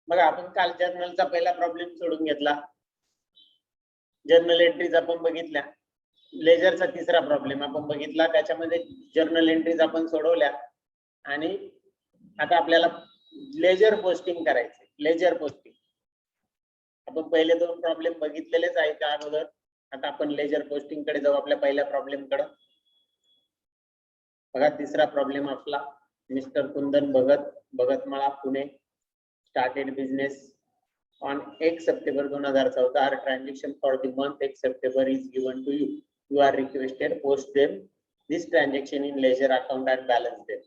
बघा आपण काल जर्नलचा पहिला प्रॉब्लेम सोडून घेतला, जर्नल एंट्रीज आपण बघितल्या. लेजरचा तिसरा प्रॉब्लेम आपण बघितला, त्याच्यामध्ये जर्नल एंट्रीज आपण सोडवल्या आणि आता आपल्याला लेजर पोस्टिंग करायचे. लेजर पोस्टिंग आपण पहिले दोन प्रॉब्लेम बघितलेलेच आहेत त्या अगोदर. आता आपण लेजर पोस्टिंग कडे जाऊ, आपल्या पहिल्या प्रॉब्लेम कडे. बघा तिसरा प्रॉब्लेम आपला, mister Kundan Bhagat, Bhagatmala, Pune, started business on 1 September 2014. Our transaction for the month 1 September is given to you. You are requested post them this transaction in ledger account and balance them.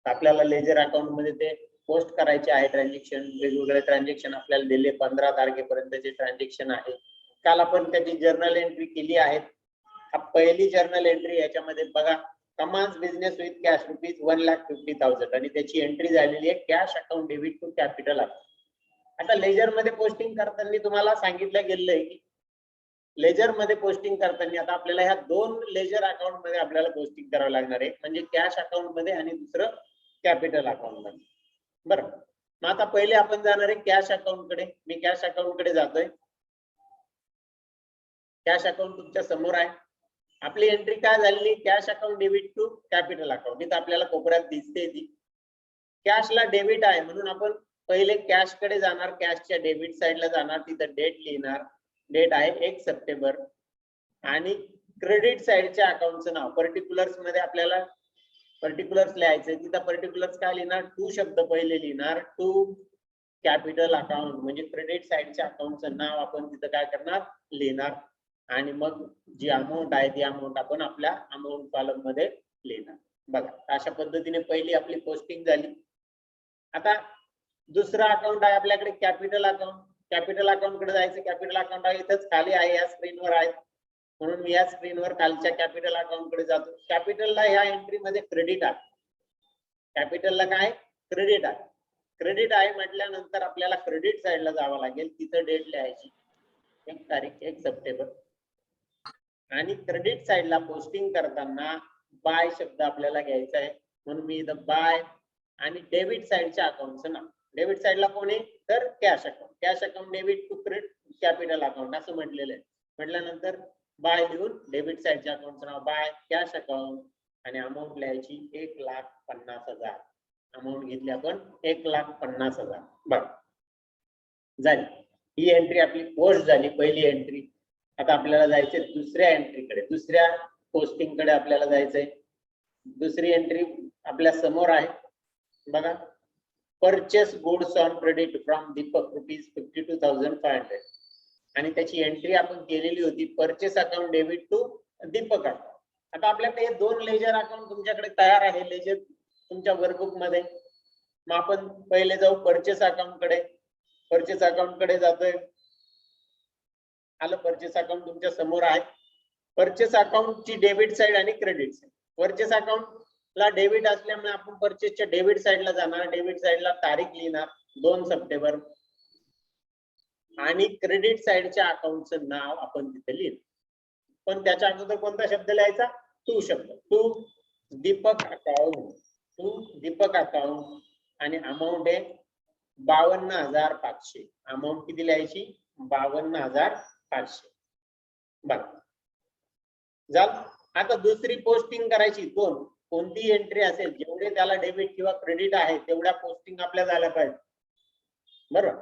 आपल्याला ledger account मध्ये ते post करायचे आहे transaction. वेगवेगळे transaction आपल्याला दिले, 15 तारखेपर्यंतचे transaction आहे. काल आपण त्याची जर्नल एंट्री केली आहे. पहिली जर्नल एंट्री याच्यामध्ये बघा, commences business with cash rupees 1,50,000 आणि त्याची एंट्री झालेली आहे cash account debit to capital account. आता लेजर मध्ये पोस्टिंग करताना तुम्हाला सांगितलं गेलेलं आहे की लेजर मध्ये पोस्टिंग करताना आता आपल्याला ह्या दोन लेजर अकाउंट मध्ये आपल्याला पोस्टिंग करावं लागणार आहे, म्हणजे कॅश अकाउंट मध्ये आणि दुसरं कॅपिटल अकाउंट मध्ये. बरं, मग आता पहिले आपण जाणार आहे कॅश अकाउंट कडे. मी कॅश अकाउंट कडे जातोय. कॅश अकाउंट तुमच्या समोर आहे. आपली एंट्री काय झालेली, cash account debit to capital account. इथं आपल्याला कोपऱ्यात दिसते ती कॅशला डेबिट आहे म्हणून आपण पहिले कॅश कडे जाणार, कॅशच्या डेबिट साइडला जाणार, तिथं डेट लिहिणार. डेट आहे 1 सप्टेंबर आणि क्रेडिट साइडच्या अकाउंटचं नाव पर्टिक्युलर्स मध्ये आपल्याला पर्टिक्युलर्स लिहायचे. तिथं पर्टिक्युलर्स काय लिहिणार, टू शब्द पहिले लिहिणार, टू कॅपिटल अकाउंट म्हणजे क्रेडिट साइडच्या अकाउंटचं नाव आपण तिथं काय करणार, लिहिणार आणि मग जी अमाऊंट आहे ती अमाऊंट आपण आपल्या अमाऊंट कॉलम मध्ये लिहिणार. बघा अशा पद्धतीने पहिली आपली पोस्टिंग झाली. आता दुसरा अकाउंट आहे आपल्याकडे कॅपिटल अकाउंट. कॅपिटल अकाउंट कडे जायचं. कॅपिटल अकाउंट आहे इथंच खाली आहे, या स्क्रीनवर आहे म्हणून मी या स्क्रीनवर खालच्या कॅपिटल अकाउंट कडे जातो. कॅपिटलला ह्या एंट्री मध्ये क्रेडिट आहे. कॅपिटलला काय, क्रेडिट आहे. क्रेडिट आहे म्हटल्यानंतर आपल्याला क्रेडिट साइडला जावं लागेल. तिथं डेट लिहायची 1 तारीख 1 सप्टेंबर आणि क्रेडिट साइडला पोस्टिंग करताना बाय शब्द आपल्याला घ्यायचा आहे म्हणून मी इथं बाय आणि डेबिट साइडच्या अकाउंटचं नाव. डेबिट साइडला कोण आहे तर cash account. Cash account debit to credit capital account असं म्हटलेलं आहे. म्हटल्यानंतर बाय लिहून डेबिट साइडच्या अकाउंटचं नाव बाय कॅश अकाउंट आणि अमाऊंट लिहायची 1,50,000. अमाऊंट घेतली आपण 1,50,000. बरं झाली ही एंट्री आपली पोस्ट झाली, पहिली एंट्री. आता आपल्याला जायचंय दुसऱ्या एंट्रीकडे, दुसऱ्या पोस्टिंग कडे आपल्याला जायचंय. दुसरी एंट्री आपल्या समोर आहे बघा, purchase goods on credit from Deepak rupees 52,500 आणि त्याची एंट्री आपण केलेली होती purchase account debit to Deepak account. आता आपल्याकडे दोन लेजर अकाउंट तुमच्याकडे तयार आहे लेजर तुमच्या वर्कबुक मध्ये. मग आपण पहिले जाऊ परचेस अकाउंट कडे. परचेस अकाउंट कडे जातोय. आलं, परचेस अकाउंट तुमच्या समोर आहे. परचेस अकाउंटची डेबिट साइड आणि क्रेडिट साइड. परचेस अकाउंट ला डेबिट असल्यामुळे आपण परचेसच्या डेबिट साइडला जाणार. डेबिट साइडला तारीख लिहिणार 2 सप्टेंबर आणि क्रेडिट साइडच्या अकाउंटचं नाव आपण तिथे लिहिणार. पण त्याच्या अगोदर कोणता शब्द लिहायचा, टू शब्द. To Deepak account, to Deepak account आणि अमाऊंट आहे 52,500. अमाऊंट किती लिहायची, 52,500. बघा झालं. आता दुसरी पोस्टिंग करायची. दोन कोणती एंट्री असेल जेवढे त्याला डेबिट किंवा क्रेडिट आहे तेवढ्या पोस्टिंग आपल्या झाल्या पाहिजे. बरोबर,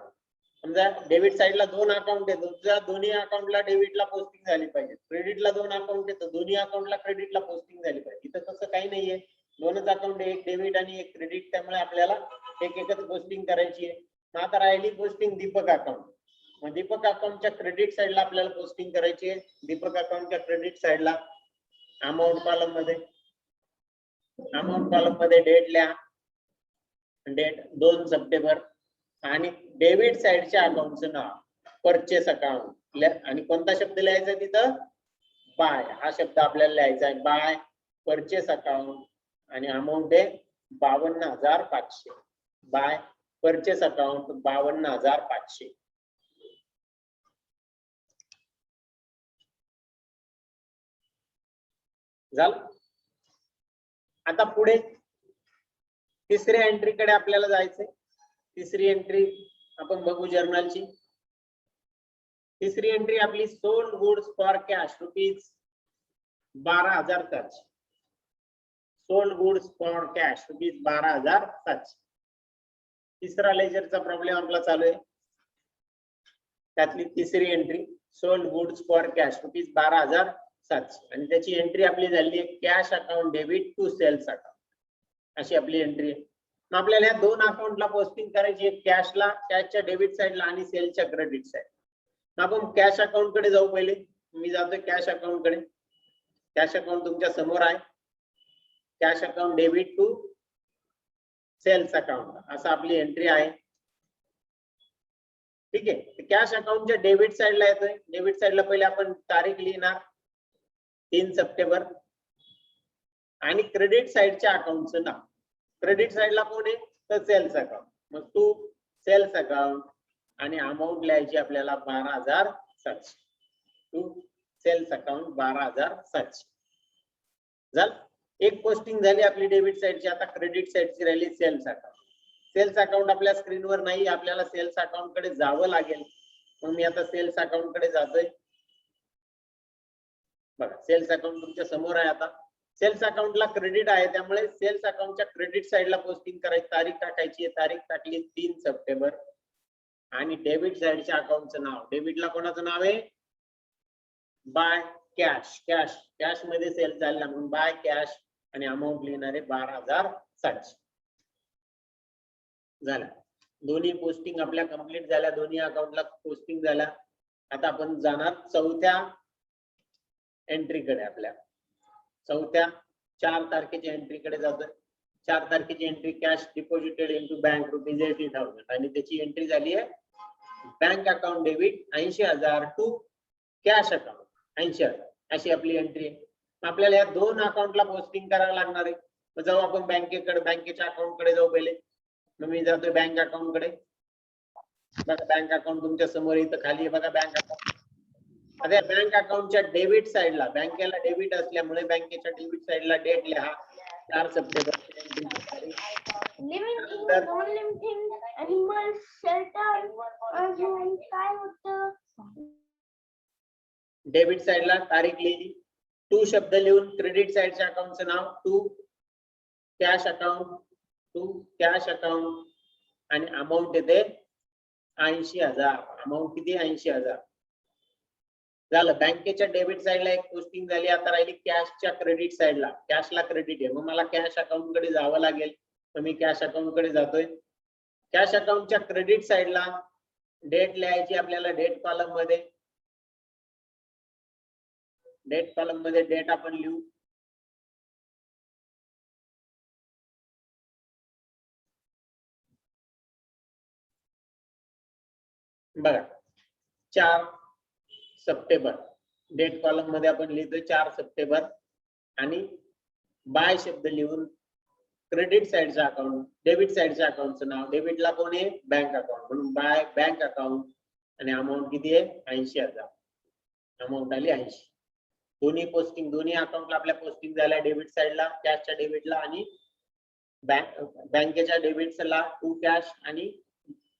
समजा डेबिट साइडला 2 अकाउंट आहे, तुमच्या दोन्ही अकाउंटला डेबिटला पोस्टिंग झाली पाहिजे. क्रेडिटला 2 अकाउंट आहे तर दोन्ही अकाउंटला क्रेडिटला पोस्टिंग झाली पाहिजे. इथं तसं काही नाहीये, 2च अकाउंट आहे, एक डेबिट आणि एक क्रेडिट, त्यामुळे आपल्याला एक एकच पोस्टिंग करायची आहे. मग आता राहिली पोस्टिंग दीपक अकाउंट. मग दीपक अकाउंटच्या क्रेडिट साइडला आपल्याला पोस्टिंग करायची आहे. दीपक अकाउंटच्या क्रेडिट साइडला अमाऊंट कॉलम मध्ये, अमाऊंट कॉलम मध्ये डेट लिहा, डेट 2 सप्टेंबर आणि डेबिट साइडच्या अकाउंटचं नाव परचेस अकाउंट आणि कोणता शब्द लिहायचा तिथं, बाय. हा शब्द आपल्याला लिहायचा आहे, बाय परचेस अकाउंट आणि अमाऊंट आहे 52,500. By purchase account 52,500. झालं. आता पुढे तिसऱ्या एंट्री कडे आपल्याला जायचंय. तिसरी एंट्री आपण बघू जर्नलची. तिसरी एंट्री आपली sold goods for cash rupees 12,700. Sold goods for cash rupees 12,700. तिसरा लेजरचा प्रॉब्लेम आपला चालू आहे. त्यातली तिसरी entry sold goods for cash rupees 12,700 आणि त्याची एंट्री आपली झाली आहे cash account debit to sales account, अशी आपली एंट्री आहे. मग आपल्याला या दोन अकाउंटला पोस्टिंग करायची आहे, कॅशला कॅशच्या डेबिट साइडला आणि सेलच्या क्रेडिट साइड. आपण कॅश अकाउंट कडे जाऊ. पहिले मी जातोय कॅश अकाउंट कडे. कॅश अकाउंट तुमच्या समोर आहे. Cash account debit to sales account असं आपली एंट्री आहे. ठीक आहे. कॅश अकाउंटच्या डेबिट साइडला येतोय. डेबिट साइडला पहिले आपण तारीख लिहिणार 3 सप्टेंबर आणि क्रेडिट साइडच्या अकाउंटचं नाव. क्रेडिट साइडला कोण आहे तर सेल्स अकाउंट. मग टू सेल्स अकाउंट आणि अमाऊंट लिहायची आपल्याला 12,700. टू सेल्स अकाउंट 12,700 झालं. एक पोस्टिंग झाली आपली डेबिट साइडची. आता क्रेडिट साइडची राहिली सेल्स अकाउंट. सेल्स अकाउंट आपल्या स्क्रीनवर नाही, आपल्याला सेल्स अकाउंट कडे जावं लागेल. मग मी आता सेल्स अकाउंट कडे जातोय. बघा सेल्स अकाउंट तुमच्या समोर आहे. आता सेल्स अकाउंटला क्रेडिट आहे त्यामुळे सेल्स अकाउंटच्या क्रेडिट साइडला पोस्टिंग करायची. तारीख टाकायची. तारीख टाकली 3 सप्टेंबर आणि डेबिट साइडच्या अकाउंटचं नाव. डेबिटला कोणाचं नाव आहे बाय कॅश. कॅश कॅश मध्ये सेल झाला म्हणून बाय कॅश आणि अमाऊंट लिहिणारे 12,700 झाला. दोन्ही पोस्टिंग आपल्या कंप्लीट झाल्या. दोन्ही अकाउंटला पोस्टिंग झाल्या. आता आपण जाणार चौथ्या एंट्री कडे. आपल्या चौथ्या 4 तारखेच्या एंट्री कडे जातोय. 4 तारखेची entry cash deposited into bank rupees 80,000 आणि त्याची एंट्री झाली आहे bank account debit 80,000 to cash account 80,000 अशी आपली एंट्री आहे. आपल्याला या दोन अकाउंटला पोस्टिंग करावं लागणार आहे. मग जाऊ आपण बँकेकडे. बँकेच्या अकाउंट कडे जाऊ पहिले. मग मी जातोय बँक अकाउंट कडे. बघा बँक अकाउंट तुमच्या समोर इथं खाली आहे. बघा बँक अकाउंट. आता बँक अकाउंटच्या डेबिट साइडला बँकेला डेबिट असल्यामुळे बँकेच्या डेबिट साइडला डेट लिहा 4 सप्टेंबर. डेबिट साइडला तारीख लिहिली. टू शब्द लिहून क्रेडिट साइडच्या अकाउंटचं नाव to cash account. To cash account आणि अमाऊंट येते 80,000. अमाऊंट किती 80,000 झालं. बँकेच्या डेबिट साइडला एक पोस्टिंग झाली. आता राहिली कॅशच्या क्रेडिट साइडला. कॅशला क्रेडिट आहे मग मला कॅश अकाउंट कडे जावं लागेल. तर मी कॅश अकाउंट कडे जातोय. कॅश अकाउंटच्या क्रेडिट साइडला डेट लिहायची आपल्याला. डेट कॉलम मध्ये डेट आपण लिहू. बघा 4 सप्टेंबर डेट कॉलम मध्ये आपण लिहितोय 4 सप्टेंबर आणि बाय शब्द लिहून क्रेडिट साइडचा अकाउंट डेबिट साइडच्या अकाउंटचं नाव. डेबिटला कोण आहे बँक अकाउंट म्हणून बाय बँक अकाउंट आणि अमाऊंट किती आहे 80,000. अमाऊंट आली 80. दोन्ही पोस्टिंग दोन्ही अकाउंटला आपल्या पोस्टिंग झाल्या. डेबिट साइडला कॅशच्या डेबिटला आणि बँकेच्या डेबिटला टू कॅश आणि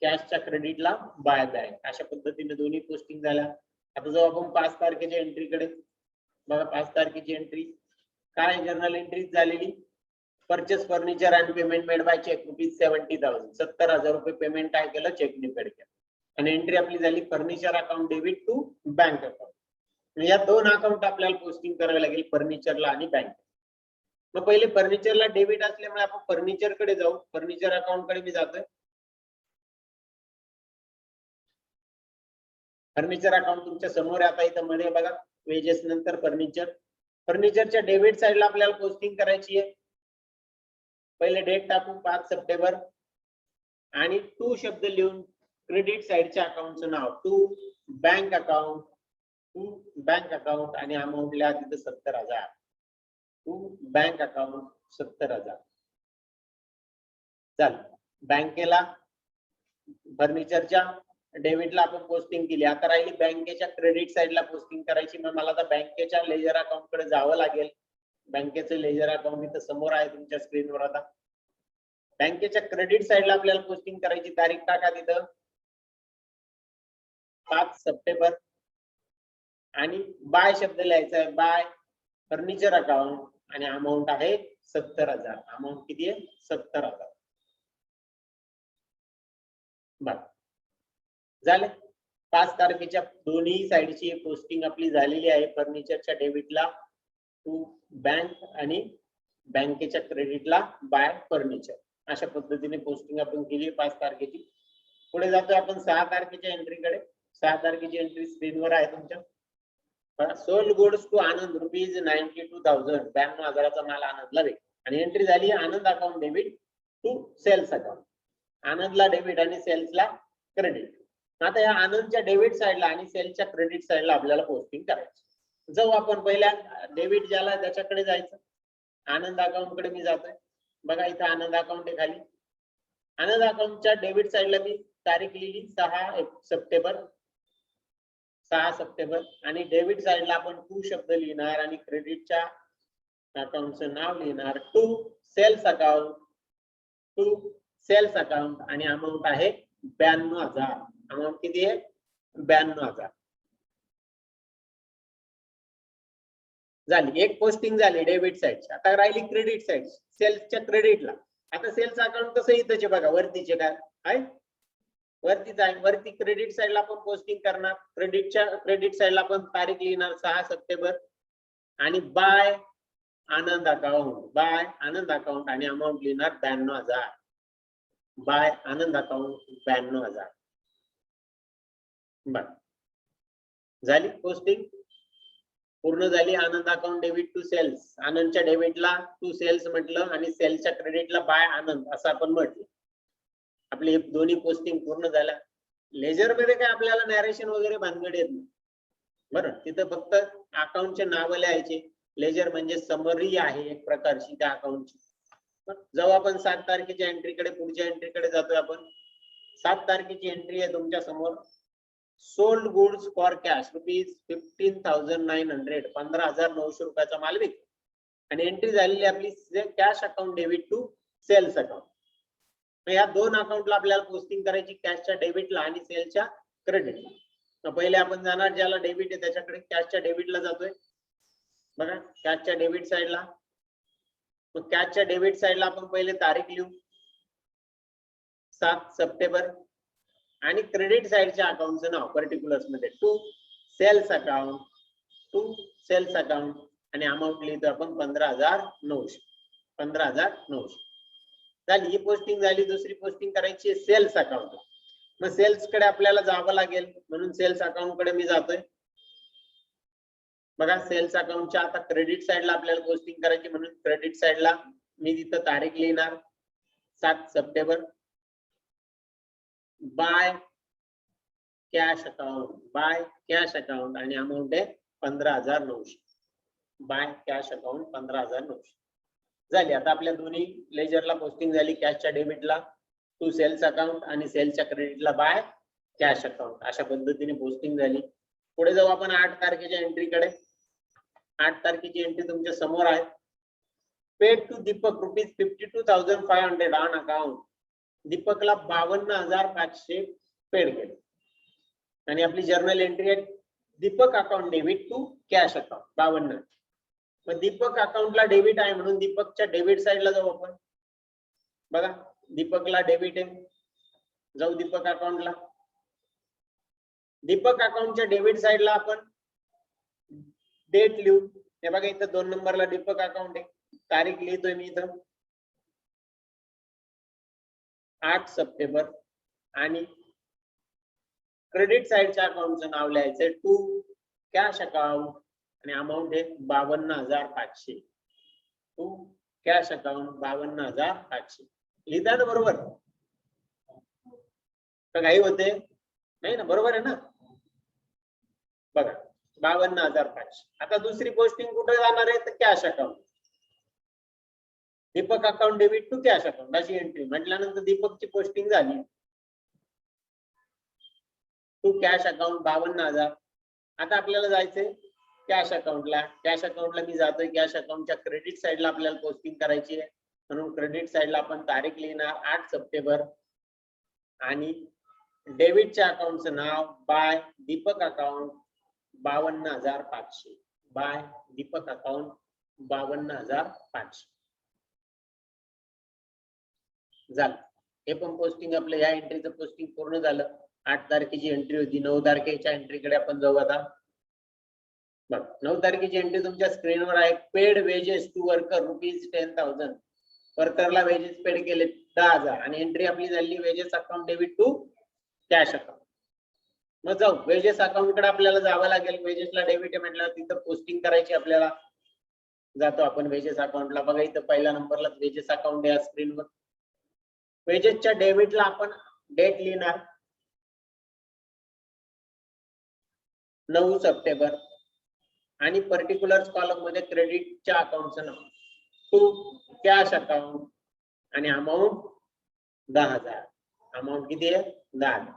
कॅशच्या क्रेडिटला बाय बँक. अशा पद्धतीने दोन्ही पोस्टिंग झाल्या. आता जाऊ आपण 5 तारखेच्या एंट्री कडे. बघा 5 तारखेची एंट्री काय जर्नल एंट्री झालेली. Purchase furniture and payment made by cheque rupees 70,000. 70,000 रुपये पेमेंट काय केलं चेकने पेड केलं आणि एंट्री आपली झाली furniture account debit to bank account. या दोन अकाउंट आपल्याला पोस्टिंग करावे लागेल फर्निचरला आणि बँक. मग पहिले फर्निचरला डेबिट असल्यामुळे आपण फर्निचर कडे जाऊ. फर्निचर अकाउंट कडे मी जातोय. फर्निचर अकाउंट तुमच्या समोर आता इथं मध्ये बघा वेजेस नंतर फर्निचर. फर्निचरच्या डेबिट साइडला आपल्याला पोस्टिंग करायची आहे. पहिले डेट टाकू 5 सप्टेंबर आणि टू शब्द लिहून क्रेडिट साइडच्या अकाउंटचं नाव to bank account. To bank account आणि अमाऊंट लिहा तिथे 70,000. टू बँक अकाउंट 70,000 चाल. बँकेला फर्निचरच्या डेबिटला आपण पोस्टिंग केली. आता राहिली बँकेच्या क्रेडिट साइडला पोस्टिंग करायची. मग मला आता बँकेच्या लेजर अकाउंट कडे जावं लागेल. बँकेचं लेजर अकाउंट इथं समोर आहे तुमच्या स्क्रीनवर. आता बँकेच्या क्रेडिट साइडला आपल्याला पोस्टिंग करायची तारीख टाका तिथं 5 सप्टेंबर आणि बाय शब्द लिहायचा आहे बाय फर्निचर अकाउंट आणि अमाऊंट आहे 70,000. अमाऊंट किती आहे 70,000. बर झाले 5 तारखेच्या दोन्ही साइडची पोस्टिंग आपली झालेली आहे. फर्निचरच्या डेबिटला टू बँक आणि बँकेच्या क्रेडिटला बाय फर्निचर. अशा पद्धतीने पोस्टिंग आपण केली 5 तारखेची. पुढे जातोय आपण 6 तारखेच्या एंट्रीकडे. 6 तारखेची एंट्री स्क्रीनवर आहे तुमच्या. Sold goods to Anand rupees 92,000. 92,000चा माल आनंदला भेट आणि एंट्री झाली Anand account debit to sales account. आनंदला डेबिट आणि सेल्सला क्रेडिट. आता या आनंदच्या डेबिट साइडला आणि सेल्सच्या क्रेडिट साइडला आपल्याला पोस्टिंग करायची. जाऊ आपण पहिल्या डेबिट ज्याला त्याच्याकडे जायचं. आनंद अकाउंट कडे मी जातोय. बघा इथं आनंद अकाउंट आहे खाली. आनंद अकाउंटच्या डेबिट साइडला मी तारीख लिहिली 6 सप्टेंबर. 6 सप्टेंबर आणि डेबिट साइडला आपण टू शब्द लिहिणार आणि क्रेडिटच्या अकाउंटचं नाव लिहिणार to sales account. To sales account आणि अमाऊंट आहे 92,000. अमाऊंट किती आहे 92,000. झाली एक पोस्टिंग झाली डेबिट साइड. आता राहिली क्रेडिट साइड सेल्सच्या क्रेडिटला. आता सेल्स अकाउंट कसं इथंच बघा वरतीचे काय आहे वरतीच आहे. वरती क्रेडिट साइडला आपण पोस्टिंग करणार. क्रेडिट साइडला आपण तारीख लिहिणार 6 सप्टेंबर आणि बाय आनंद अकाउंट. बाय आनंद अकाउंट आणि अमाऊंट लिहिणार 92,000. बाय आनंद अकाउंट 92,000. बर झाली पोस्टिंग पूर्ण झाली. Anand account debit to cells. आनंदच्या डेबिटला टू सेल्स म्हटलं आणि सेल्सच्या क्रेडिटला बाय आनंद असं आपण म्हटलं. आपली दोन्ही पोस्टिंग पूर्ण झाल्या. लेजर मध्ये काय आपल्याला नॅरेशन वगैरे भानगड येत नाही. बरं तिथं फक्त अकाउंटचे नाव लिहायचे. लेजर म्हणजे समरी आहे एक प्रकारची त्या अकाउंटची. जाऊ आपण 7 तारखेच्या एंट्रीकडे. पुढच्या एंट्रीकडे जातोय आपण. 7 तारखेची एंट्री आहे तुमच्या समोर. Sold goods for cash rupees 15,900. 15,900 रुपयाचा माल विकतो आणि एंट्री झालेली आपली cash account debit to sales account. या दोन अकाउंटला आपल्याला पोस्टिंग करायची कॅशच्या डेबिटला आणि सेलच्या क्रेडिटला. पहिले आपण जाणार ज्याला डेबिट आहे त्याच्याकडे. कॅशच्या डेबिटला जातोय. बघा कॅशच्या डेबिट साइडला. मग कॅशच्या डेबिट साइडला आपण पहिले तारीख लिहू 7 सप्टेंबर आणि क्रेडिट साइडच्या अकाउंटचं नाव पर्टिक्युलर्स मध्ये to sales account. To sales account आणि अमाऊंट लिहितो आपण 15,900. 15,900 झाली ही पोस्टिंग झाली. दुसरी पोस्टिंग करायची सेल्स अकाउंट. मग सेल्स कडे आपल्याला जावं लागेल म्हणून सेल्स अकाउंट कडे मी जातोय. बघा सेल्स अकाउंटच्या आता क्रेडिट साइडला आपल्याला पोस्टिंग करायची म्हणून क्रेडिट साइडला मी तिथं तारीख लिहिणार 7 September. Bye cash account. Bye cash account आणि अमाऊंट आहे 15,900. बाय कॅश अकाउंट 15,900 झाली. आता आपल्या दोन्ही लेजरला पोस्टिंग झाली. कॅशच्या डेबिटला टू सेल्स अकाउंट आणि सेल्सच्या क्रेडिटला बाय कॅश अकाउंट. अशा पद्धतीने पोस्टिंग झाली. पुढे जाऊ आपण 8 तारखेच्या एंट्रीकडे. 8 तारखेची एंट्री तुमच्या समोर आहे. Paid to Deepak rupees 52,500 on account. दीपकला 52,500 पेड केले आणि आपली जर्नल एंट्री आहे Deepak account debit to cash account 52. मग दीपक अकाउंटला डेबिट आहे म्हणून दीपकच्या डेबिट साइडला जाऊ आपण. बघा दीपकला डेबिट आहे. जाऊ दीपक अकाउंटला. दीपक अकाउंटच्या डेबिट साइडला आपण डेट लिहू. हे बघा इथं 2 नंबरला दीपक अकाउंट आहे. तारीख लिहितोय मी इथं 8 सप्टेंबर आणि क्रेडिट साइडच्या अकाउंटचं नाव लिहायचंय टू कॅश अकाउंट आणि अमाऊंट आहे 52,500. To cash account 52,500. लिहिता ना बरोबर का काही होते नाही ना? बरोबर आहे ना? बघा 52,500. आता दुसरी पोस्टिंग कुठे जाणार आहे तर cash account. Deepak account debit to cash account अशी एंट्री म्हटल्यानंतर दीपकची पोस्टिंग झाली टू कॅश अकाउंट 52,000. आता आपल्याला जायचंय कॅश अकाउंटला. कॅश अकाउंटला मी जातोय. कॅश अकाउंटच्या क्रेडिट साइडला आपल्याला पोस्टिंग करायची आहे म्हणून क्रेडिट साइडला आपण तारीख लिहिणार 8 सप्टेंबर आणि डेबिटच्या अकाउंटचं नाव by Deepak account 52,500 by Deepak account 52,500 झालं. हे पण पोस्टिंग आपलं या एंट्रीचं पोस्टिंग पूर्ण झालं. 8 तारखेची एंट्री होती. 9 तारखेच्या एंट्रीकडे आपण जाऊ आता. बघ 9 तारखेची एंट्री तुमच्या स्क्रीनवर आहे. पेड वेजेस टू वर्कर ₹10,000 वर्करला वेजेस पेड केले 10,000 आणि एंट्री आपली झाली wages account debit to cash account. मग जाऊ वेजेस अकाउंट कडे आपल्याला जावं लागेल. वेजेसला डेबिट म्हटलं तिथं पोस्टिंग करायची आपल्याला. जातो आपण वेजेस अकाउंटला. बघा इथं पहिल्या नंबरला वेजेस अकाउंट आहे स्क्रीनवर. वेजेसच्या डेबिटला आपण डेट लिहिणार 9 सप्टेंबर आणि पर्टिक्युलर कॉलम मध्ये क्रेडिटच्या अकाउंटचं नाव टू कॅश अकाउंट आणि अमाऊंट 10,000. अमाऊंट किती आहे 10,000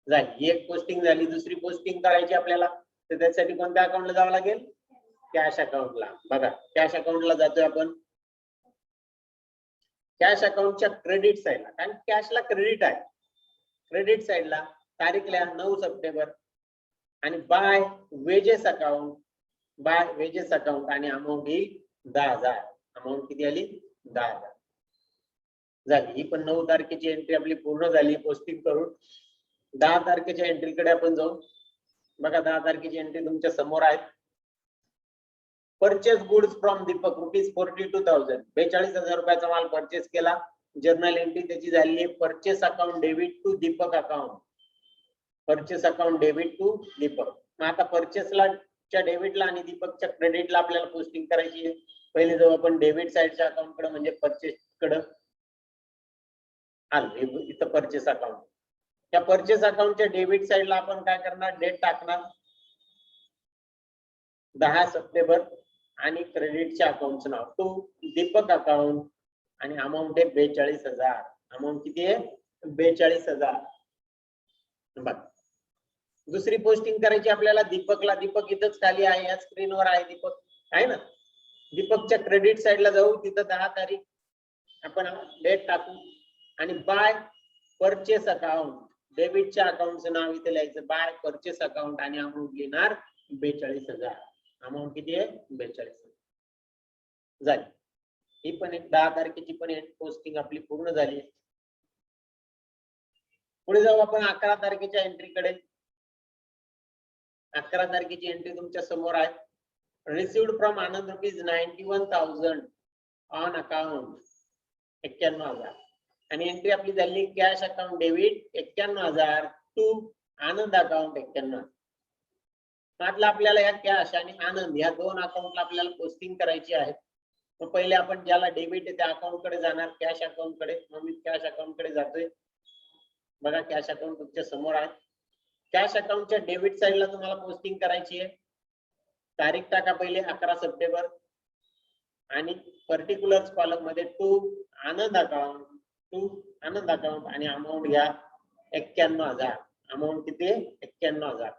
झाली. एक पोस्टिंग झाली. दुसरी पोस्टिंग करायची आपल्याला तर त्यासाठी कोणत्या अकाउंटला जावं लागेल कॅश अकाउंटला. बघा कॅश अकाउंटला जातोय आपण. कॅश अकाउंटच्या क्रेडिट साइडला कारण कॅशला क्रेडिट आहे. क्रेडिट साइडला तारीख लिहा 9 सप्टेंबर आणि बाय वेजेस अकाउंट आणि अमाऊंट येईल 10,000. अमाऊंट किती आली 10,000 झाली. ही पण 9 तारखेची एंट्री आपली पूर्ण झाली पोस्टिंग करून. 10 तारखेच्या एंट्रीकडे आपण जाऊ. बघा 10 तारखेची एंट्री तुमच्या समोर आहे. परचेस गुड्स फ्रॉम दीपक ₹42,000 42,000 रुपयाचा माल परचेस केला. जर्नल एंट्री त्याची झाली आहे purchase account debit to Deepak account. Purchase account debit to Deepak. मग आता परचेसला च्या डेबिटला आणि दीपकच्या क्रेडिटला आपल्याला पोस्टिंग करायची आहे. पहिले जाऊ आपण डेबिट साइडच्या अकाउंट कडे म्हणजे परचेस कडे. आलं इथं परचेस अकाउंट. त्या परचेस अकाउंटच्या डेबिट साइडला आपण काय करणार डेट टाकणार 10 सप्टेंबर आणि क्रेडिटच्या अकाउंटचं नाव टू दीपक अकाउंट आणि अमाऊंट आहे 42,000. अमाऊंट किती आहे 42,000. बघ दुसरी पोस्टिंग करायची आपल्याला दीपकला. दीपक इथंच खाली आहे या स्क्रीनवर आहे दीपक आहे ना. दीपकच्या क्रेडिट साइडला जाऊ. तिथं 10 तारीख आपण डेट टाकू आणि बाय परचेस अकाउंट डेबिटच्या अकाउंटचं नाव इथे लिहायचं बाय परचेस अकाउंट आणि अमाऊंट लिहिणार 42,000. अमाऊंट किती आहे 42,000 झाली. ही पण एक 10 तारखेची पण पोस्टिंग आपली पूर्ण झाली. पुढे जाऊ आपण 11 तारखेच्या एंट्रीकडे. 11 तारखेची एंट्री तुमच्या समोर आहे. Received from Anand ₹91,000 on account 91,000 आणि एंट्री आपली झाली cash account debit 91,000 to Anand account 91,000. म्हटलं आपल्याला या कॅश आणि आनंद या दोन अकाउंटला आपल्याला पोस्टिंग करायची आहे. मग पहिले आपण ज्याला डेबिट आहे त्या अकाउंट कडे जाणार कॅश अकाउंट कडे. मग मी कॅश अकाउंट कडे जातोय. बघा कॅश अकाउंट तुमच्या समोर आहे. कॅश अकाउंटच्या डेबिट साइडला तुम्हाला पोस्टिंग करायची आहे. तारीख टाका पहिले 11 सप्टेंबर आणि पर्टिक्युलर कॉलम मध्ये टू आनंद अकाउंट आणि अमाऊंट घ्या 91,000. अमाऊंट किती 91,000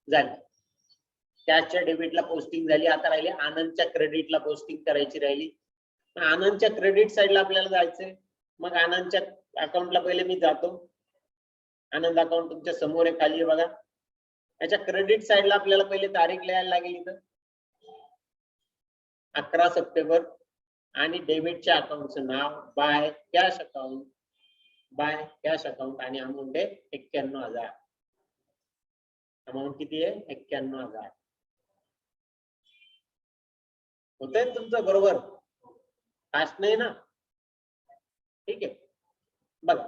झाली. कॅशच्या डेबिटला पोस्टिंग झाली. आता राहिली आनंदच्या क्रेडिटला पोस्टिंग करायची राहिली. आनंदच्या क्रेडिट साइडला आपल्याला जायचंय. मग आनंदच्या अकाउंटला पहिले मी जातो. आनंद अकाउंट तुमच्या समोर आहे खाली बघा. याच्या क्रेडिट साइडला आपल्याला पहिले तारीख लिहायला लागेल इथं 11 सप्टेंबर आणि डेबिटच्या अकाउंटचं नाव बाय कॅश अकाउंट आणि अमाऊंट आहे 91,000. अमाऊंट किती आहे 91,000. होतंय तुमचं बरोबर फास्ट नाही ना. ठीक आहे बघा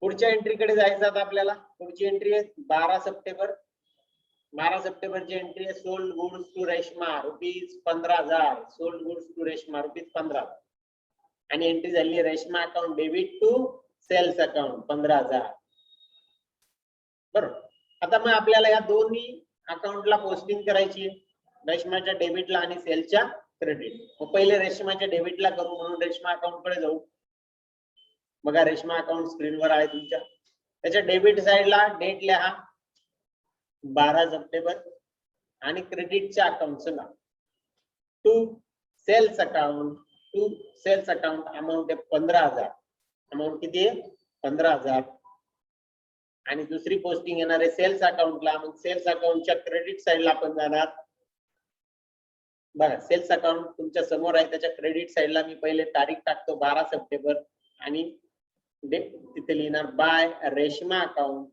पुढच्या एंट्रीकडे जायचं आता आपल्याला. पुढची एंट्री आहे 12 सप्टेंबर. 12 सप्टेंबरची एंट्री आहे sold goods to Reshma ₹15,000. Sold goods to Reshma ₹15,000 आणि एंट्री झाली Reshma account debit to sales account 15,000. बरोबर. आता मग आपल्याला या दोन्ही अकाउंटला पोस्टिंग करायची आहे. रेशमाच्या डेबिटला आणि सेलच्या क्रेडिट. मग पहिले रेशमाच्या डेबिटला करू म्हणून रेशमा अकाउंट कडे जाऊ. बघा रेशमा अकाउंट स्क्रीनवर आहे तुमच्या. त्याच्या डेबिट साइडला डेट लिहा 12 सप्टेंबर आणि क्रेडिटच्या अकाउंटचं नाव to sales account to sales account amount आहे 15,000. अमाऊंट किती आहे 15,000. आणि दुसरी पोस्टिंग येणार आहे सेल्स अकाउंटला. मग सेल्स अकाउंटच्या क्रेडिट साइडला आपण जाणार. बघा सेल्स अकाउंट तुमच्या समोर आहे, त्याच्या क्रेडिट साइडला मी पहिले तारीख टाकतो 12 सप्टेंबर आणि तिथे लिहिणार by Reshma account.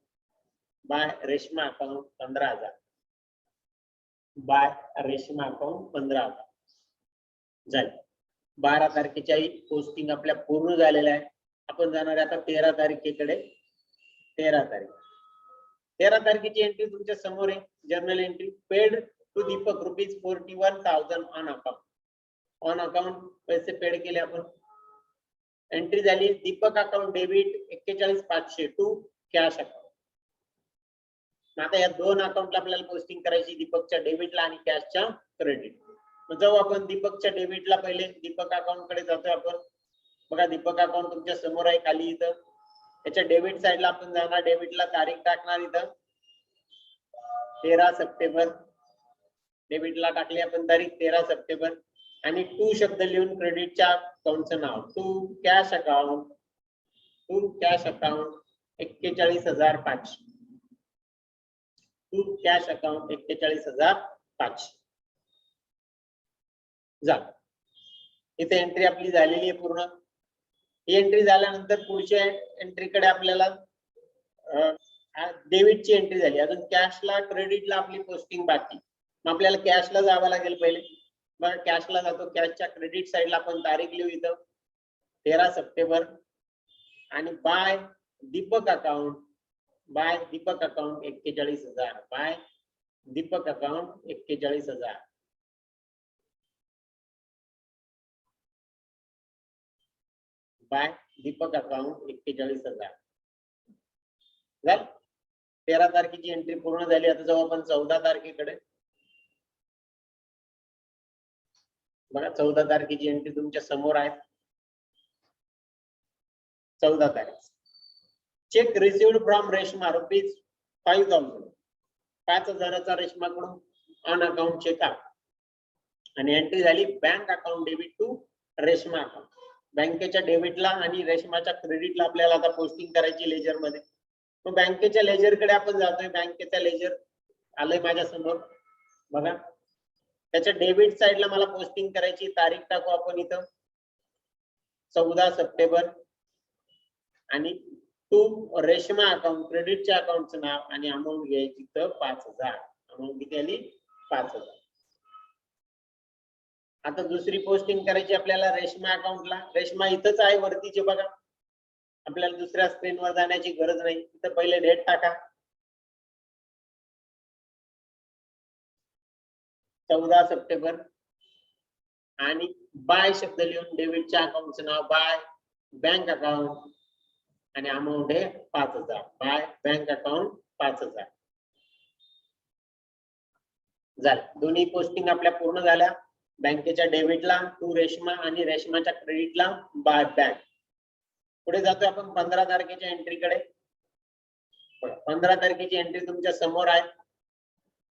By Reshma account 15,000. By Reshma account 15,000 झाले. 12 तारखेच्या पोस्टिंग आपल्या पूर्ण झालेल्या आहे. आपण जाणार आहे आता 13 तारखेकडे. 13 तारीख 13 तारखेची एंट्री तुमच्या समोर आहे. Journal entry paid to Deepak ₹41,000 on account. On account पैसे पेड केले आपण. एंट्री झाली Deepak account debit 41,500 to cash account. आता या दोन अकाउंटला आपल्याला पोस्टिंग करायची, दीपकच्या डेबिटला आणि कॅशच्या क्रेडिट. मग जाऊ आपण दीपकच्या डेबिटला. पहिले दीपक अकाउंट कडे जातोय आपण. बघा दीपक अकाउंट तुमच्या समोर आहे खाली इथं. त्याच्या डेबिट साइडला आपण जाणार. डेबिटला तारीख टाकणार इथं 13 सप्टेंबर. डेबिटला टाकली आपण तारीख 13 सप्टेंबर आणि टू शब्द लिहून क्रेडिटच्या अकाउंटचं नाव to cash account. To cash account 41,500. To cash account 41,500 झालं. इथे एंट्री आपली झालेली आहे पूर्ण. ही एंट्री झाल्यानंतर पुढच्या एंट्रीकडे आपल्याला डेबिटची एंट्री झाली. अजून कॅशला क्रेडिटला आपली पोस्टिंग बाकी. मग आपल्याला कॅशला जावं लागेल पहिले. बघा कॅशला जातो. कॅशच्या क्रेडिट साइडला आपण तारीख लिहू इथं 13 सप्टेंबर आणि by Deepak account. By Deepak account 41,000. By Deepak account 41,000. By Deepak account 41,000 झालं. 13 तारखेची एंट्री पूर्ण झाली. आता जाऊ आपण 14 तारखेकडे. बघा 14 तारखेची एंट्री तुमच्या समोर आहे. 14 तारीख चेक रिसिव्ड फ्रॉम रेशमा ₹5,000. 5,000चा रेशमाकडून ऑन अकाउंट चेक आहे आणि एंट्री झाली bank account debit to Reshma account. बँकेच्या डेबिटला आणि रेशमाच्या क्रेडिटला आपल्याला आता पोस्टिंग करायची लेजर मध्ये. मग बँकेच्या लेजर कडे आपण जातोय. बँकेचा लेजर आलंय माझ्या समोर. बघा त्याच्या डेबिट साइडला मला पोस्टिंग करायची. तारीख टाकू आपण इथं 14 सप्टेंबर आणि टू रेशमा अकाउंट क्रेडिटच्या अकाउंटचं नाव आणि अमाऊंट घ्यायची तर 5,000. अमाऊंट किती आली 5,000. आता दुसरी पोस्टिंग करायची आपल्याला रेशमा अकाउंटला. रेशमा इथंच आहे वरतीचे. बघा आपल्याला दुसऱ्या स्क्रीनवर जाण्याची गरज नाही. इथं पहिले डेट टाका 14 सप्टेंबर आणि बाय शब्द लिहून डेबिटच्या अकाउंटचं नाव बाय बँक अकाउंट आणि अमाऊंट आहे 5,000. बाय बँक अकाउंट 5,000 झालं. दोन्ही पोस्टिंग आपल्या पूर्ण झाल्या. बँकेच्या डेबिटला टू रेशमा आणि रेशमाच्या क्रेडिटला बाय बँक. पुढे जातोय आपण 15 तारखेच्या एंट्रीकडे. 15 तारखेची एंट्री तुमच्या समोर आहे.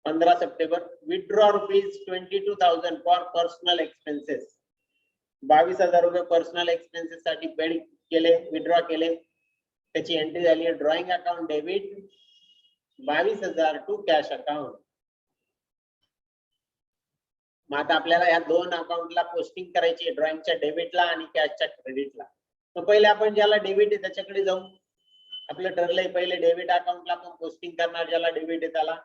15 September withdraw ₹22,000 for personal expenses. 22,000 रुपये पर्सनल एक्सपेन्सेस साठी पेड केले, विथड्रॉ केले. त्याची एंट्री झाली आहे drawing account debit 22,000 to cash account. मग आता आपल्याला या दोन अकाउंटला पोस्टिंग करायची आहे, ड्रॉइंगच्या डेबिटला आणि कॅशच्या क्रेडिटला. तर पहिले आपण ज्याला डेबिट आहे त्याच्याकडे जाऊ. आपलं ठरलंय पहिले डेबिट अकाउंटला आपण पोस्टिंग करणार. ज्याला डेबिट आहे त्याला.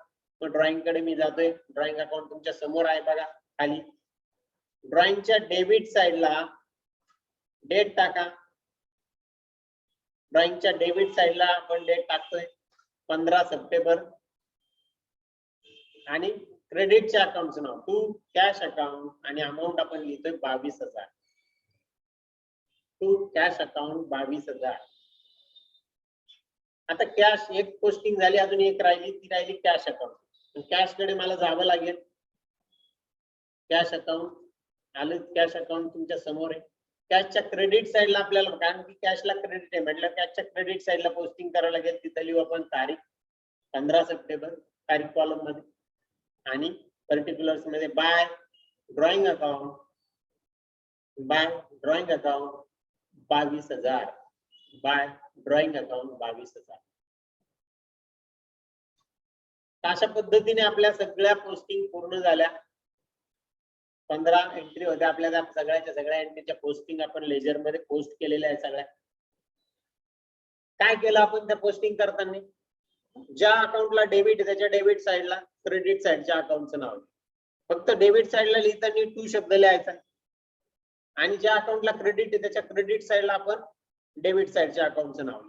मग ड्रॉइंग कडे मी जातोय. ड्रॉइंग अकाउंट तुमच्या समोर आहे बघा खाली. ड्रॉइंगच्या डेबिट साइडला डेट टाका. ड्रॉइंगच्या डेबिट साइडला आपण डेट टाकतोय 15 सप्टेंबर आणि क्रेडिटच्या अकाउंटचं नाव टू कॅश अकाउंट आणि अमाऊंट आपण लिहितोय 22,000. To cash account 22,000. आता कॅश एक पोस्टिंग झाली, अजून एक राहिली, ती राहिली कॅश अकाउंट. कॅश कडे मला जावं लागेल. कॅश अकाउंट आलं. कॅश अकाउंट तुमच्या समोर आहे. कॅशच्या क्रेडिट साइडला आपल्याला, कारण की कॅशला क्रेडिट आहे म्हटलं कॅशच्या क्रेडिट साइडला पोस्टिंग करावं लागेल. तिथं लिहू आपण तारीख 15 सप्टेंबर तारीख कॉलम मध्ये आणि पर्टिक्युलर्स मध्ये bye drawing account by drawing account 22,000, bye drawing account 22,000. अशा पद्धतीने आपल्या सगळ्या पोस्टिंग पूर्ण झाल्या. 15 एंट्री होत्या आपल्या, सगळ्या एंट्रीच्या पोस्टिंग आपण लेजर मध्ये पोस्ट केलेल्या आहे सगळ्या. काय केलं आपण त्या पोस्टिंग करताना, ज्या अकाउंटला डेबिट आहे त्याच्या डेबिट साइडला क्रेडिट साइडच्या अकाउंटचं नाव, फक्त डेबिट साइडला लिहिताना टू शब्द लिहायचा, आणि ज्या अकाउंटला क्रेडिट आहे त्याच्या क्रेडिट साइडला आपण डेबिट साइडच्या अकाउंटचं नाव,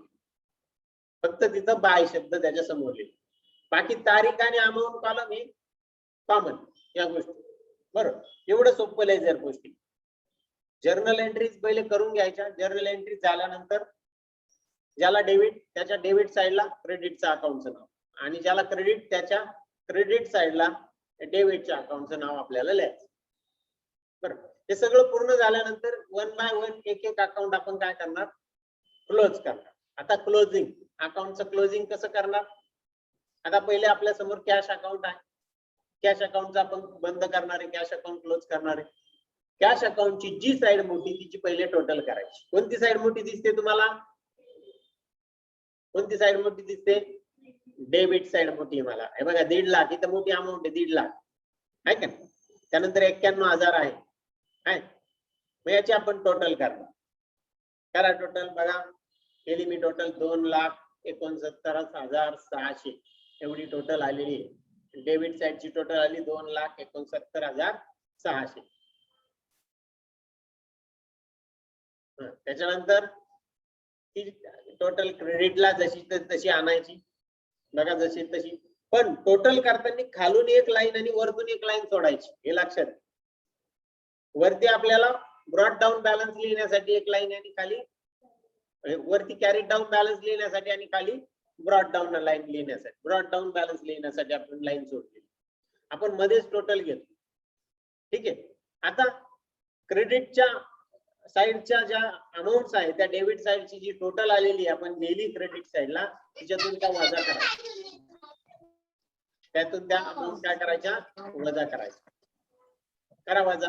फक्त तिथं बाय शब्द त्याच्या समोर लिहिलं. बाकी तारीख आणि अमाऊंट कॉलम हे कॉमन या गोष्टी. बरोबर, एवढं सोपं लेजर पोस्टिंग. जर्नल एंट्रीज पहिले करून घ्यायच्या. जर्नल एंट्री झाल्यानंतर ज्याला डेबिट त्याच्या डेबिट साइडला क्रेडिटचं अकाउंटचं नाव, आणि ज्याला क्रेडिट त्याच्या क्रेडिट साइडला डेबिटच्या अकाउंटचं नाव आपल्याला लिहायचं. बरोबर, हे सगळं पूर्ण झाल्यानंतर 1 बाय 1 एक अकाउंट आपण काय करणार, क्लोज करणार. आता क्लोजिंग अकाउंटचं क्लोजिंग कसं करणार. आता पहिले आपल्या समोर कॅश अकाउंट आहे, कॅश अकाउंटचं आपण बंद करणार आहे, कॅश अकाउंट क्लोज करणार आहे. कॅश अकाउंटची जी साइड मोठी तिची पहिले टोटल करायची. कोणती साइड मोठी दिसते तुम्हाला, कोणती साइड मोठी दिसते, डेबिट साइड मोठी आहे मला. हे बघा 1.5 लाख इथं मोठी अमाऊंट आहे, 1.5 लाख आहे का. त्यानंतर 91,000 आहे. मग याची आपण टोटल करणार. करा टोटल, बघा केली मी टोटल 2,69,600 एवढी टोटल आलेली आहे. डेबिट साइडची टोटल आली 2,69,600. त्याच्यानंतर ती टोटल क्रेडिटला जशी तशी आणायची, बघा जशी तशी. पण टोटल करताना खालून एक लाईन आणि वरतून एक लाईन सोडायची, हे लक्षात. वरती आपल्याला ब्रॉड डाऊन बॅलन्स लिहिण्यासाठी एक लाईन, आणि खाली वरती कॅरी डाऊन बॅलन्स लिहिण्यासाठी आणि खाली ब्रॉड डाऊन लाईन लिहिण्यासाठी, ब्रॉड डाऊन बॅलन्स लिहिण्यासाठी आपण लाईन सोडली. आपण मध्येच टोटल घेतो. ठीक आहे. आता क्रेडिटच्या साइडच्या ज्या अमाऊंट्स आहेत त्या डेबिट साइडची जी टोटल आलेली आपण लिहिली क्रेडिट साइडला, तिच्यातून त्या वजा करायच्या, त्यातून त्या अमाऊंट काय करायच्या, वजा करायच्या. करा वजा.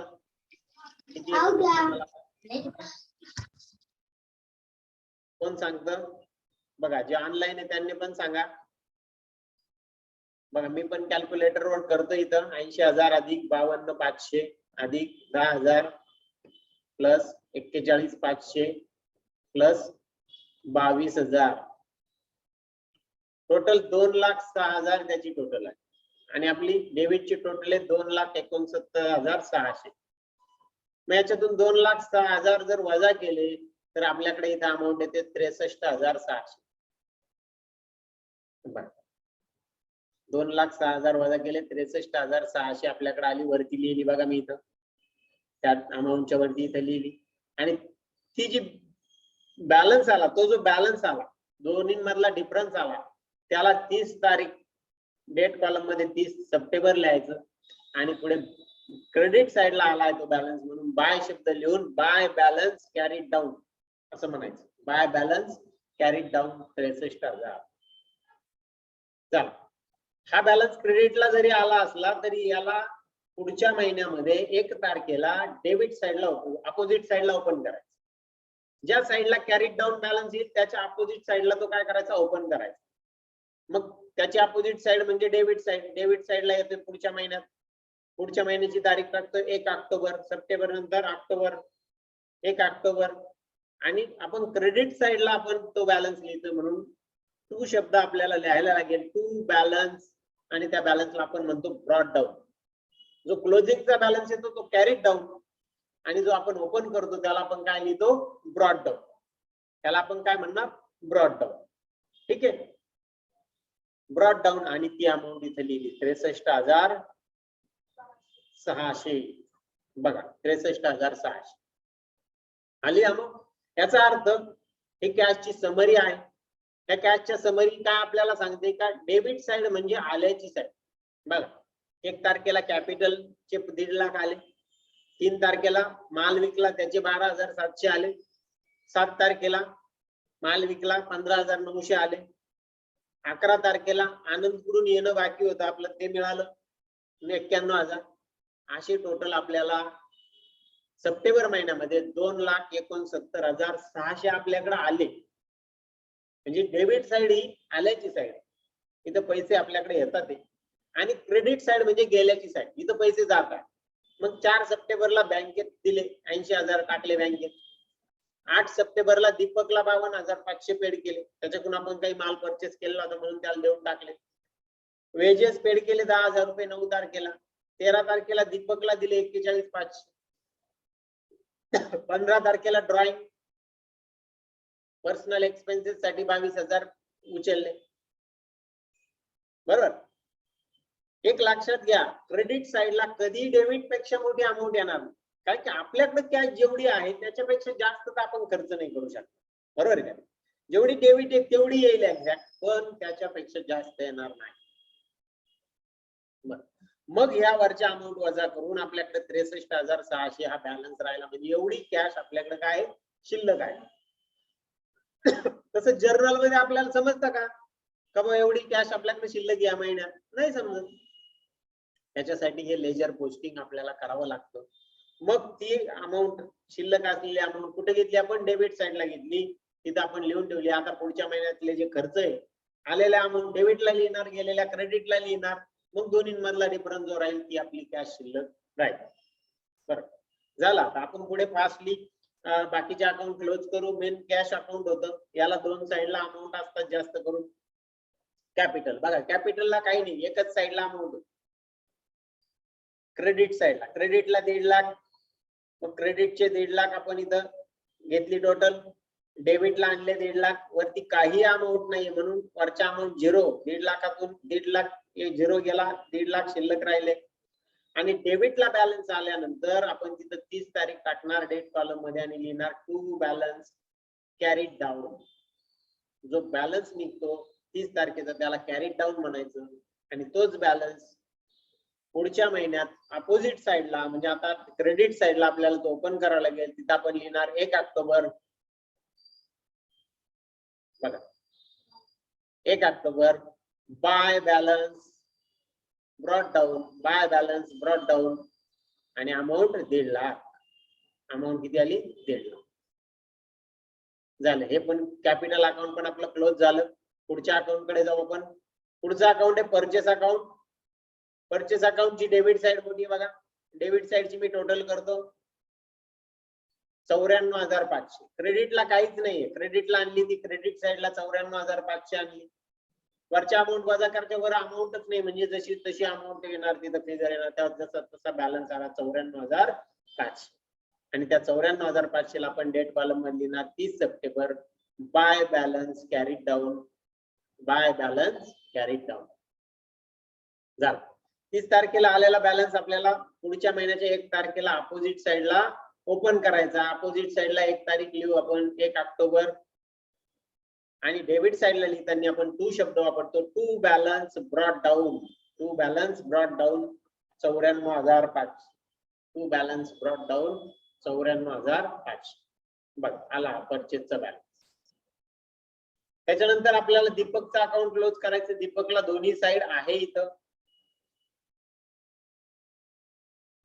कोण सांगतं, बघा जे ऑनलाईन आहे त्यांनी पण सांगा. बघा मी पण कॅल्क्युलेटर वर करतो इथं. 80,000 अधिक 52,500 अधिक 10,000 प्लस 41,500 प्लस 22,000, टोटल 2,06,000 त्याची टोटल आहे. आणि आपली डेबिटची टोटल आहे 2,69,600. मग याच्यातून 2,06,000 जर वजा केले तर आपल्याकडे इथं अमाऊंट येते 63,600. 2,06,000 वजा केले 63,600 आपल्याकडे आली. वरती लिहिली बघा मी इथं, त्यात अमाऊंटच्या वरती इथं लिहिली. आणि ती जी बॅलन्स आला, तो जो बॅलन्स आला, दोन्ही मधला डिफरन्स आला, त्याला 30 तारीख डेट कॉलम मध्ये 30 सप्टेंबर लिहायचं. आणि पुढे क्रेडिट साइडला आलाय तो बॅलन्स म्हणून बाय शब्द लिहून बाय बॅलन्स कॅरीड डाऊन असं म्हणायचं. By balance carried down 63,000. चला, हा बॅलन्स क्रेडिटला जरी आला असला तरी याला पुढच्या महिन्यामध्ये 1 तारखेला डेबिट साइडला अपोजिट साइडला ओपन करायचं. ज्या साइडला कॅरीड डाऊन बॅलन्स येईल त्याच्या अपोजिट साइडला तो काय करायचा, ओपन करायचा. मग त्याची अपोजिट साइड म्हणजे डेबिट साइड. डेबिट साइडला येतोय पुढच्या महिन्यात. पुढच्या महिन्याची तारीख टाकतो 1 ऑक्टोबर. सप्टेंबर नंतर ऑक्टोबर, 1 ऑक्टोबर. आणि आपण क्रेडिट साइडला आपण तो बॅलन्स लिहितो म्हणून टू शब्द आपल्याला लिहायला लागेल, टू बॅलन्स. आणि त्या बॅलन्सला आपण म्हणतो ब्रॉड डाऊन. जो क्लोजिंगचा बॅलन्स येतो तो कॅरीड डाऊन, आणि जो आपण ओपन करतो त्याला आपण काय लिहितो, ब्रॉड डाऊन. त्याला आपण काय म्हणणार, ब्रॉड डाऊन. ठीक आहे, ब्रॉड डाऊन. आणि ती अमाऊंट इथे लिहिली 63,600. बघा 63,600 आली अमाऊंट. याचा अर्थ हे कॅशची समरी आहे. त्या कॅशच्या समरी काय आपल्याला सांगते का, डेबिट साइड म्हणजे आल्याची साइड. बघा 1 तारखेला कॅपिटलचे 1.5 लाख आले. 3 तारखेला माल विकला त्याचे 12,700 आले. 7 तारखेला माल विकला 15,900 आले. 11 तारखेला आनंदपुरून येणं बाकी होतं आपलं, ते मिळालं 91,000. असे टोटल आपल्याला सप्टेंबर महिन्यामध्ये 2,69,600 आपल्याकडे आले, म्हणजे डेबिट साइड ही आल्याची साइड, इथं पैसे आपल्याकडे येतात आणि क्रेडिट साइड म्हणजे गेल्याची साइड, इथं पैसे जातात. मग 4 सप्टेंबरला बँकेत दिले 80,000 टाकले बँकेत. 8 सप्टेंबरला दीपकला 52,500 पेड केले, त्याच्याकडून आपण काही माल परचेस केला होता म्हणून त्याला देऊन टाकले. वेजेस पेड केले 10,000 रुपये 9 तारखेला. 13 तारखेला दीपकला दिले 41,500. 15 तारखेला ड्रॉइंग पर्सनल एक्सपेन्सेस साठी 22,000 उचलले. बरोबर. एक लक्षात घ्या, क्रेडिट साइडला कधी डेबिट पेक्षा मोठी अमाऊंट येणार नाही, कारण की आपल्याकडे कॅश जेवढी आहे त्याच्यापेक्षा जास्त तर आपण खर्च नाही करू शकत. बरोबर आहे का? जेवढी डेबिट आहे तेवढी येईल एक्झॅक्ट, पण त्याच्यापेक्षा जास्त येणार नाही. मग या वरच्या अमाऊंट वजा करून आपल्याकडे 63,600 हा बॅलन्स राहिला, म्हणजे एवढी कॅश आपल्याकडे काय शिल्लक आहे. तसं जर्नल मध्ये आपल्याला समजतं का बाबा एवढी कॅश आपल्याकडे शिल्लक या महिन्यात? नाही समजत. त्याच्यासाठी हे लेजर पोस्टिंग आपल्याला करावं लागतं. मग ती अमाऊंट शिल्लक असलेली अमाऊंट कुठे घेतली आपण? डेबिट साइडला घेतली. तिथं आपण लिहून ठेवली. आता पुढच्या महिन्यातले जे खर्च आहे, आलेल्या अमाऊंट डेबिटला लिहिणार, गेलेल्या क्रेडिटला लिहिणार. मग दोन्ही मधला डिफरन्स जो राहील ती आपली कॅश शिल्लक राहील. बरं झाला. आता आपण पुढे फास्टली बाकीचे अकाउंट क्लोज करू. मेन कॅश अकाउंट होतं, याला दोन साइडला अमाऊंट असतात जास्त करून. कॅपिटल बघा, कॅपिटलला काही नाही, एकच साइडला अमाऊंट. क्रेडिट साइडला, क्रेडिटला 1.5 लाख, मग क्रेडिटचे 1.5 लाख आपण इथं घेतली टोटल. डेबिटला आणले 1.5 लाख, वरती काही अमाऊंट नाही म्हणून वरच्या अमाऊंट 0. 1.5 लाखातून 1.5 लाख 0 गेला, 1.5 लाख शिल्लक राहिले. आणि डेबिटला बॅलन्स आल्यानंतर आपण तिथं 30 तारीख टाकणार डेट कॉलम मध्ये आणि लिहिणार टू बॅलन्स कॅरीड डाऊन. जो बॅलन्स निघतो 30 तारखेचा त्याला कॅरीड डाऊन म्हणायचं. आणि तोच बॅलन्स पुढच्या महिन्यात अपोजिट साइडला, म्हणजे आता क्रेडिट साइडला आपल्याला तो ओपन करावा लागेल, तिथं आपण लिहिणार 1 ऑक्टोबर. बघा 1 October by balance brought down, by balance brought down, आणि अमाऊंट 1.5 लाख. अमाऊंट किती आली? 1.5 लाख. झालं. हे पण कॅपिटल अकाउंट पण आपलं क्लोज झालं. पुढच्या अकाउंट कडे जाऊ आपण. पुढचा अकाउंट आहे परचेस अकाउंट. परचेस अकाउंटची डेबिट साइड मोठी बघा. डेबिट साइडची मी टोटल करतो 94,500. क्रेडिटला काहीच नाहीये, क्रेडिटला आणली ती क्रेडिट साइडला 94,500 आणली. वरच्या अमाऊंट वजा करते, वर अमाऊंटच नाही, म्हणजे जशी तशी अमाऊंट येणार तिथं फिगर येणार, त्यावर जसा तसा बॅलन्स आला 94,500. आणि त्या 94,500 ला आपण डेट कॉलम मध्ये लिहिणार 30 September by balance carried down, by balance carried down. झालं. 30 तारखेला आलेला बॅलन्स आपल्याला पुढच्या महिन्याच्या 1 तारखेला अपोजिट साइडला ओपन करायचा. अपोजिट साइडला 1 तारीख लिहू आपण 1 ऑक्टोबर. आणि डेबिट साइडला लिहिताना आपण टू शब्द वापरतो. To balance brought down, to balance brought down 94,500. To balance brought down 94,500. बघ आला परचेसचा बॅलन्स. त्याच्यानंतर आपल्याला दीपकचा अकाउंट क्लोज करायचं. दीपकला दोन्ही साइड आहे इथं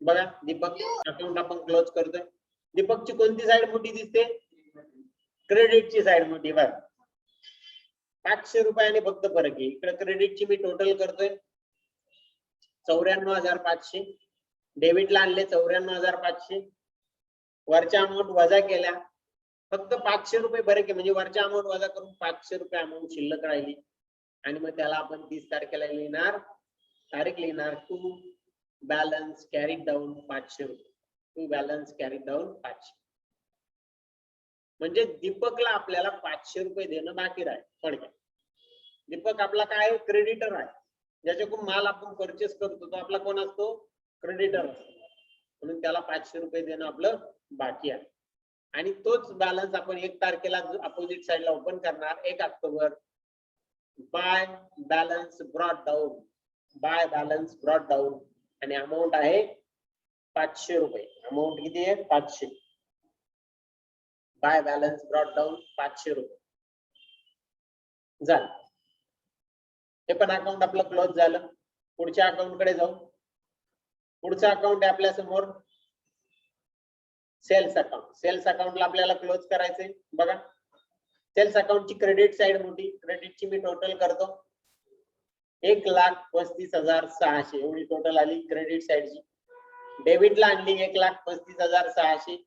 बघा. दीपक अकाउंट आपण क्लोज करतोय. दीपकची कोणती साइड मोठी दिसते? क्रेडिटची साइड मोठी. बघा 500 रुपयाने फक्त फरक आहे. इकडे क्रेडिटची मी टोटल करतोय 94,500. डेबिटला आणले 94,500. वरच्या अमाऊंट वजा केल्या, फक्त 500 रुपये फरक आहे, म्हणजे वरच्या अमाऊंट वजा करून 500 रुपये अमाऊंट शिल्लक राहिली. आणि मग त्याला आपण 30 तारखेला लिहिणार, तारीख लिहिणार टू बॅलन्स कॅरीड डाऊन 500 रुपये. To balance carried down 500. म्हणजे दीपकला आपल्याला 500 रुपये देणं बाकी राहील. थोडक्यात दीपक आपला काय क्रेडिटर आहे, ज्याच्याकडून माल आपण परचेस करतो तो आपला कोण असतो? क्रेडिटर असतो. म्हणून त्याला 500 रुपये देणं आपलं बाकी आहे. आणि तोच बॅलन्स आपण 1 तारखेला अपोजिट साइडला ओपन करणार 1 October by balance brought down, by balance brought down. आणि अमाऊंट आहे 500 रुपये. अमाऊंट किती आहे? 500. बाय बॅलन्स ब्रॉट डाऊन 500 रुपये. झालं. हे पण अकाउंट आपलं क्लोज झालं. पुढच्या अकाउंट कडे जाऊ. पुढचा अकाउंट आहे आपल्या समोर सेल्स अकाउंटला आपल्याला क्लोज करायचंय. बघा सेल्स अकाउंटची क्रेडिट साइड मोठी, क्रेडिटची मी टोटल करतो 1,35,600 एवढी टोटल आली क्रेडिट साइडची. डेबिटला आणली 1,35,600.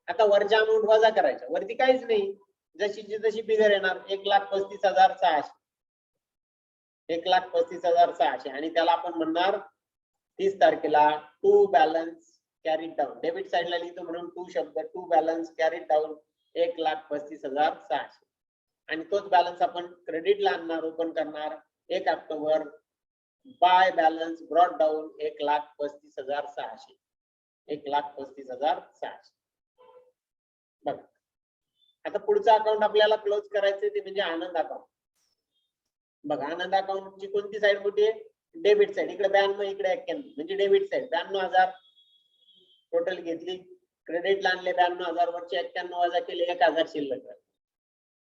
आता वरच्या अमाऊंट वजा करायच्या, वरती काहीच नाही, जशीची तशी फिगर येणार 1,35,600. 1,35,600 आणि त्याला आपण म्हणणार 30 तारखेला to balance carried down. Debit साइडला लिहितो म्हणून टू शब्द, टू बॅलन्स कॅरीड डाऊन 1,35,600 आणि तोच बॅलन्स आपण क्रेडिटला आणणार, ओपन करणार 1 October by balance brought down 1,35,600. 1,35,600. बघा आता पुढचं अकाउंट आपल्याला क्लोज करायचं ते म्हणजे आनंद अकाउंट. बघा आनंद अकाउंटची कोणती साइड मोठी आहे? Debit side. इकडे 92, इकडे 91 म्हणजे डेबिट साइड. 92,000 टोटल घेतली, क्रेडिटला आणले 92,000, वरचे 91 वजा केले 1,000 शिल्लक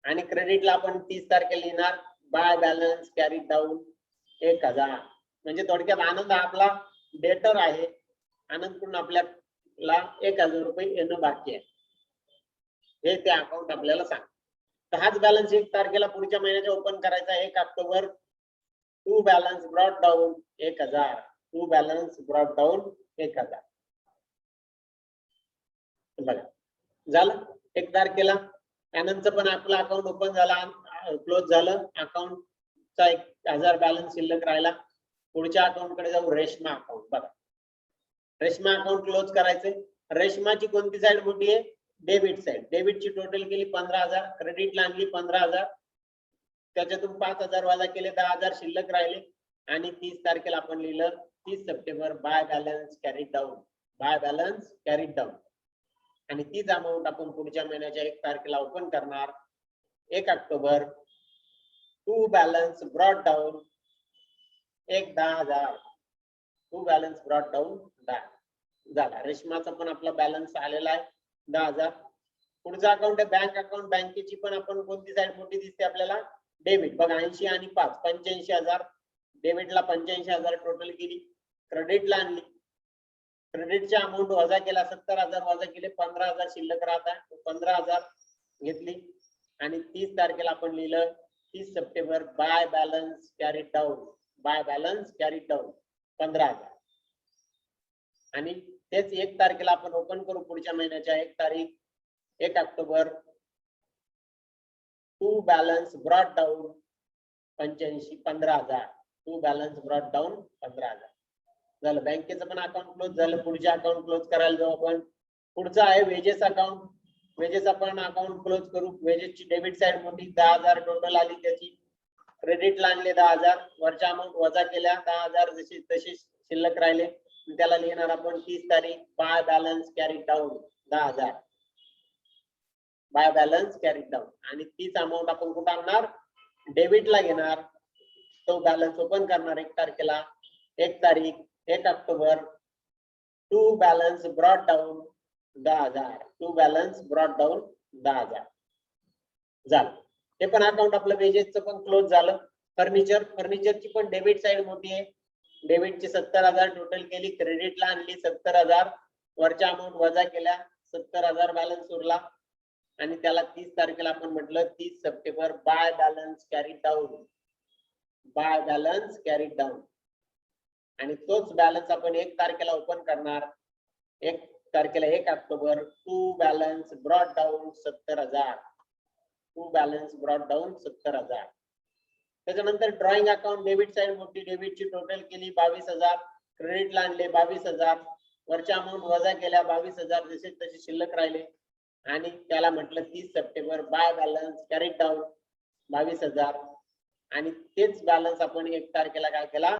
आणि क्रेडिटला आपण 30 तारखेला लिहिणार बाय बॅलन्स कॅरीड डाऊन 1,000. म्हणजे थोडक्यात आनंद आपला डेटर आहे, आनंदकडून आपल्याला 1,000 रुपये येणं बाकी आहे, हे ते अकाउंट आपल्याला सांग. तर हाच बॅलन्स 1 तारखेला पुढच्या महिन्याचा ओपन करायचा 1 October to balance brought down 1,000. To balance brought down 1,000. बघा झालं 1 तारखेला आनंदचं पण आपलं अकाउंट ओपन झाला, क्लोज झालं. अकाउंटचा 1,000 बॅलन्स शिल्लक राहिला. पुढच्या अकाउंट कडे जाऊ, रेशमा अकाउंट. बघा रेशमा अकाउंट क्लोज करायचे. रेशमाची कोणती साइड मोठी आहे? Debit side. डेबिटची टोटल केली 15,000, क्रेडिटला आणली 15,000, त्याच्यातून 5,000 वजा केले 10,000 शिल्लक राहिले आणि 30 तारखेला आपण लिहिलं 30 September by balance carried down. By balance carried down आणि तीच अमाऊंट आपण पुढच्या महिन्याच्या 1 तारखेला ओपन करणार 1 October to balance brought down 10,000. To balance brought down 10 झाला. रेशमाचा पण आपला बॅलन्स आलेला आहे 10,000. पुढचा अकाउंट आहे बँक अकाउंट. बँकेची पण आपण कोणती साइड मोठी दिसते आपल्याला? डेबिट. बघा 80 आणि 5 85,000. डेबिटला 85,000 टोटल केली, क्रेडिटला आणली, क्रेडिटच्या अमाऊंट वजा केला 70,000 वजा केले 15,000 शिल्लक राहतात, 15,000 घेतली आणि 30 तारखेला आपण लिहिलं 30 September by balance carried down. By balance carried down 15,000 आणि तेच 1 तारखेला आपण ओपन करू पुढच्या महिन्याच्या 1 तारीख 1 October to balance brought down 15,000. To balance brought down 15,000 झालं. बँकेचं पण अकाउंट क्लोज झालं. पुढचे अकाउंट क्लोज करायला जाऊ आपण. पुढचं आहे वेजेस अकाउंट. वेजेस आपण अकाउंट क्लोज करू. वेजेसची डेबिट साइड मोठी 10,000 टोटल आली, त्याची क्रेडिटला आणले 10,000, वरच्या अमाऊंट वजा केल्या 10,000 जशी तशी शिल्लक राहिले, त्याला लिहिणार आपण 30 तारीख by balance carried down 10,000. By balance carried down आणि तीच अमाऊंट आपण कुठं आणणार? डेबिटला घेणार. तो बॅलन्स ओपन करणार 1 तारखेला 1 तारीख 1 October to balance brought down 10,000. To balance brought down 10,000 झालं. हे पण अकाउंट आपलं वेजेसचं पण क्लोज झालं. फर्निचरची पण डेबिट साइड मोठी आहे. डेबिटची 70,000 टोटल केली, क्रेडिटला आणली 70,000, वरच्या अमाऊंट वजा केल्या 70,000 बॅलन्स उरला आणि त्याला 30 तारखेला आपण म्हटलं 30 September by balance carried down. By balance carried down आणि तोच बॅलन्स आपण 1 तारखेला ओपन करणार 1 तारखेला 1 October to balance brought down 70,000. To balance brought down 70,000. त्याच्यानंतर ड्रॉइंग अकाउंट. डेबिट साइड मोठी, डेबिटची टोटल केली 22,000, क्रेडिटला आणले 22,000, वरच्या अमाऊंट वजा केल्या 22,000 जसे तसे शिल्लक राहिले आणि त्याला म्हटलं 30 September by balance carried down 22,000 आणि तेच बॅलन्स आपण 1 तारखेला काय केला?